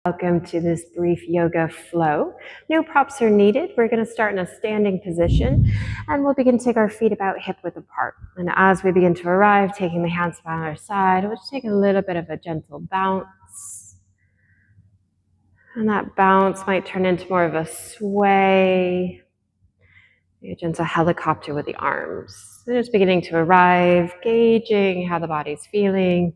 Welcome to this brief yoga flow. No props are needed. We're going to start in a standing position and we'll begin to take our feet about hip width apart. And as we begin to arrive, taking the hands by our side, we'll just take a little bit of a gentle bounce. And that bounce might turn into more of a sway, a gentle helicopter with the arms. So just beginning to arrive, gauging how the body's feeling.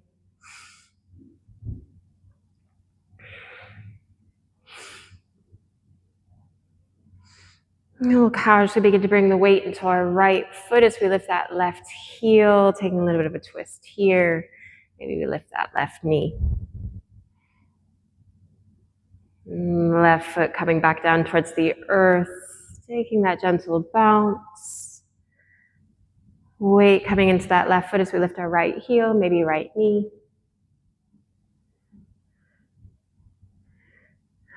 We'll casually begin to bring the weight into our right foot as we lift that left heel, taking a little bit of a twist here. Maybe we lift that left knee. Left foot coming back down towards the earth, taking that gentle bounce. Weight coming into that left foot as we lift our right heel, maybe right knee.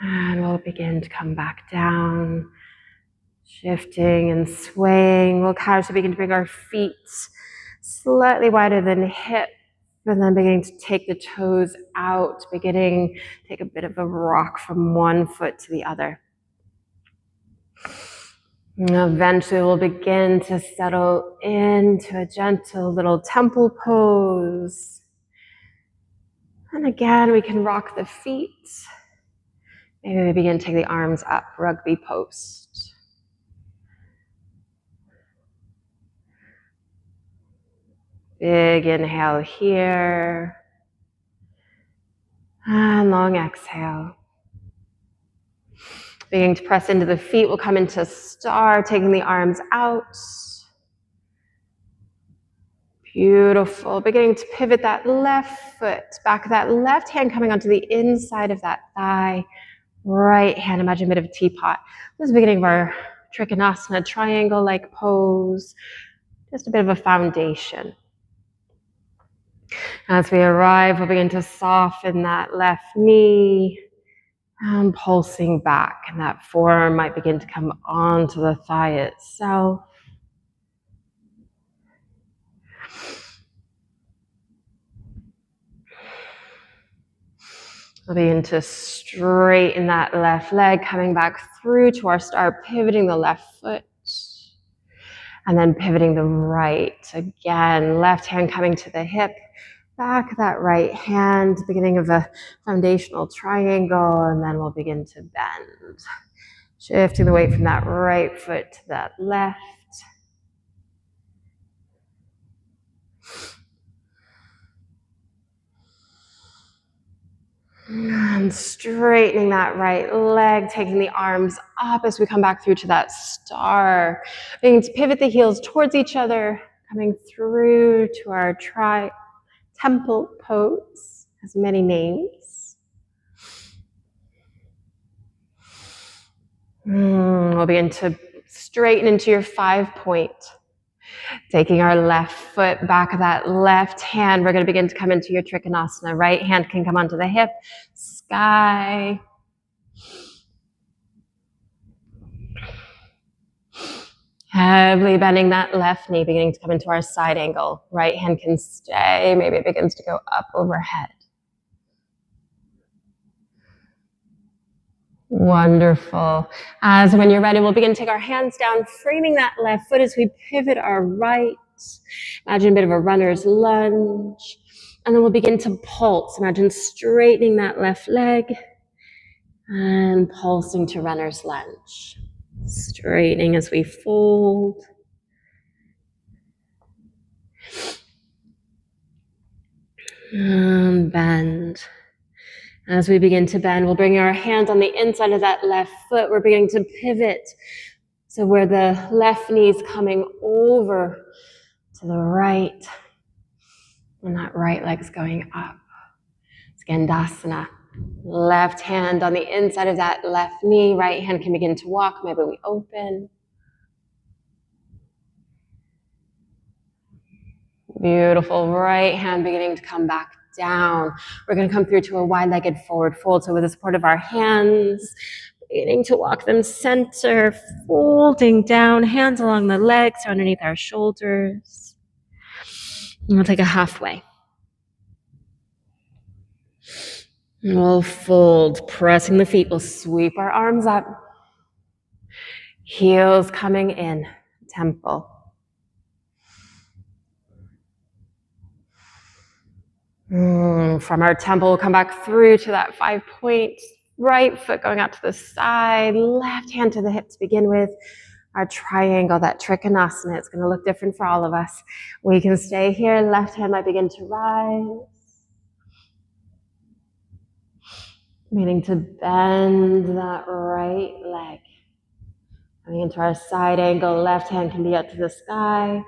And we'll begin to come back down. Shifting and swaying. We'll casually begin to bring our feet slightly wider than hip, and then beginning to take the toes out, take a bit of a rock from one foot to the other. And eventually we'll begin to settle into a gentle little temple pose. And again, we can rock the feet. Maybe we begin to take the arms up, rugby post. Big inhale here, and long exhale. Beginning to press into the feet, we'll come into star, taking the arms out. Beautiful. Beginning to pivot that left foot, back of that left hand coming onto the inside of that thigh. Right hand, imagine a bit of a teapot. This is the beginning of our Trikonasana, triangle-like pose. Just a bit of a foundation. As we arrive, we'll begin to soften that left knee and pulsing back, and that forearm might begin to come onto the thigh itself. We'll begin to straighten that left leg, coming back through to our star, pivoting the left foot, and then pivoting the right. Again, left hand coming to the hip, back of that right hand, beginning of a foundational triangle, and then we'll begin to bend. Shifting the weight from that right foot to that left. And straightening that right leg, taking the arms up as we come back through to that star. Beginning to pivot the heels towards each other, coming through to our temple pose, has many names. We'll begin to straighten into your 5-point. Taking our left foot, back of that left hand, we're going to begin to come into your Trikonasana. Right hand can come onto the hip, sky. Heavily bending that left knee, beginning to come into our side angle. Right hand can stay, maybe it begins to go up overhead. Wonderful. As when you're ready, we'll begin to take our hands down, framing that left foot as we pivot our right. Imagine a bit of a runner's lunge. And then we'll begin to pulse. Imagine straightening that left leg and pulsing to runner's lunge. Straightening as we fold. And bend. As we begin to bend, we'll bring our hand on the inside of that left foot. We're beginning to pivot. So where the left knee is coming over to the right, and that right leg's going up. Skandasana. Left hand on the inside of that left knee. Right hand can begin to walk. Maybe we open. Beautiful. Right hand beginning to come back down. We're going to come through to a wide-legged forward fold. So with the support of our hands, beginning to walk them center, folding down, hands along the legs or underneath our shoulders. And we'll take a halfway. We'll fold, pressing the feet. We'll sweep our arms up. Heels coming in, temple. From our temple, we'll come back through to that 5-point. Right foot going out to the side, left hand to the hip to begin with. Our triangle, that Trikonasana, it's going to look different for all of us. We can stay here. Left hand might begin to rise. Meaning to bend that right leg. Coming into our side angle, left hand can be up to the sky,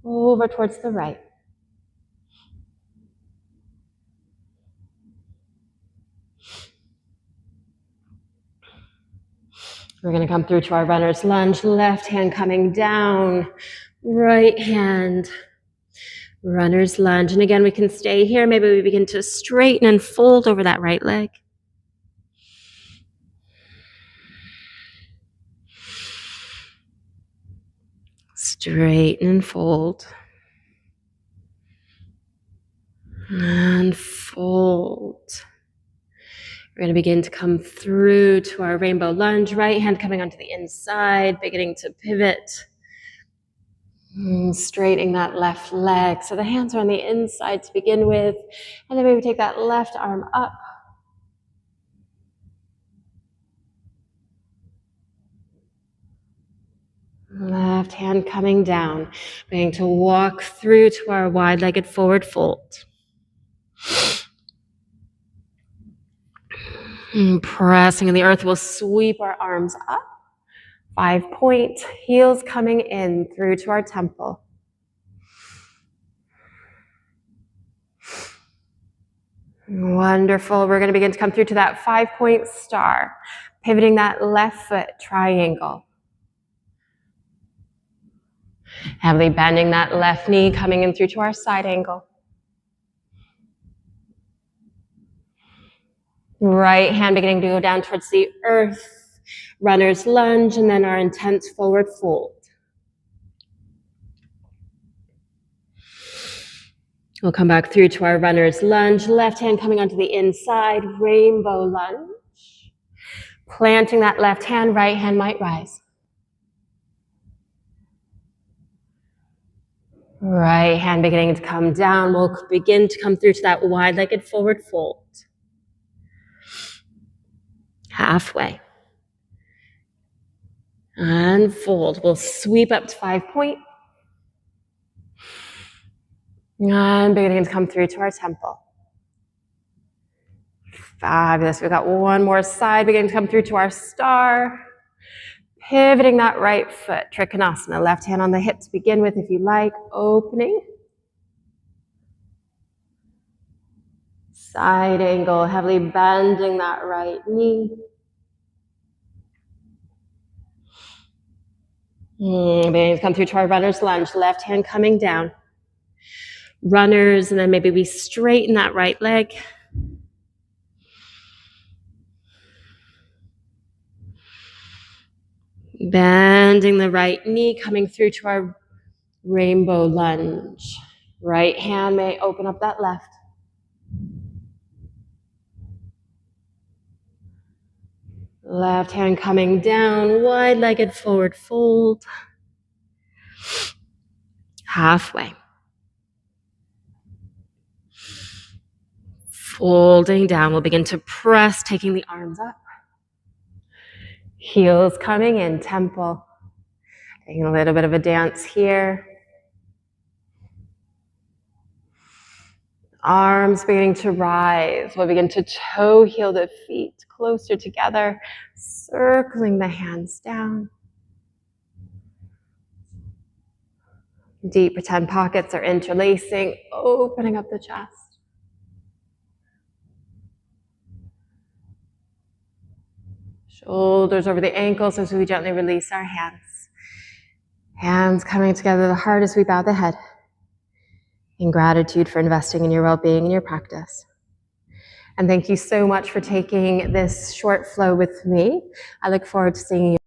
over towards the right. We're going to come through to our runner's lunge, left hand coming down, right hand, runner's lunge. And again, we can stay here. Maybe we begin to straighten and fold over that right leg. Straighten and fold. And fold. We're going to begin to come through to our rainbow lunge, right hand coming onto the inside, beginning to pivot. Straightening that left leg. So the hands are on the inside to begin with. And then maybe take that left arm up. Left hand coming down. Beginning to walk through to our wide-legged forward fold. Pressing in the earth, we'll sweep our arms up. 5-point, heels coming in through to our temple. Wonderful. We're going to begin to come through to that 5-point star, pivoting that left foot, triangle. Heavily bending that left knee, coming in through to our side angle. Right hand beginning to go down towards the earth, runner's lunge, and then our intense forward fold. We'll come back through to our runner's lunge, left hand coming onto the inside, rainbow lunge. Planting that left hand, right hand might rise. Right hand beginning to come down. We'll begin to come through to that wide-legged forward fold. Halfway. And fold. We'll sweep up to 5-point. And beginning to come through to our temple. Fabulous. We've got one more side, beginning to come through to our star. Pivoting that right foot, Trikonasana. Left hand on the hip to begin with if you like. Opening. Side angle, heavily bending that right knee. Beginning to come through to our runner's lunge. Left hand coming down. Runners, and then maybe we straighten that right leg. Bending the right knee, coming through to our rainbow lunge. Right hand may open up that left. Left hand coming down, wide-legged forward fold. Halfway. Folding down, we'll begin to press, taking the arms up. Heels coming in, temple. Taking a little bit of a dance here. Arms beginning to rise. We'll begin to toe heel the feet closer together, circling the hands down. Deep pretend pockets are interlacing, opening up the chest. Shoulders over the ankles as we gently release our hands. Hands coming together, the heart as we bow the head. In gratitude for investing in your well-being and your practice. And thank you so much for taking this short flow with me. I look forward to seeing you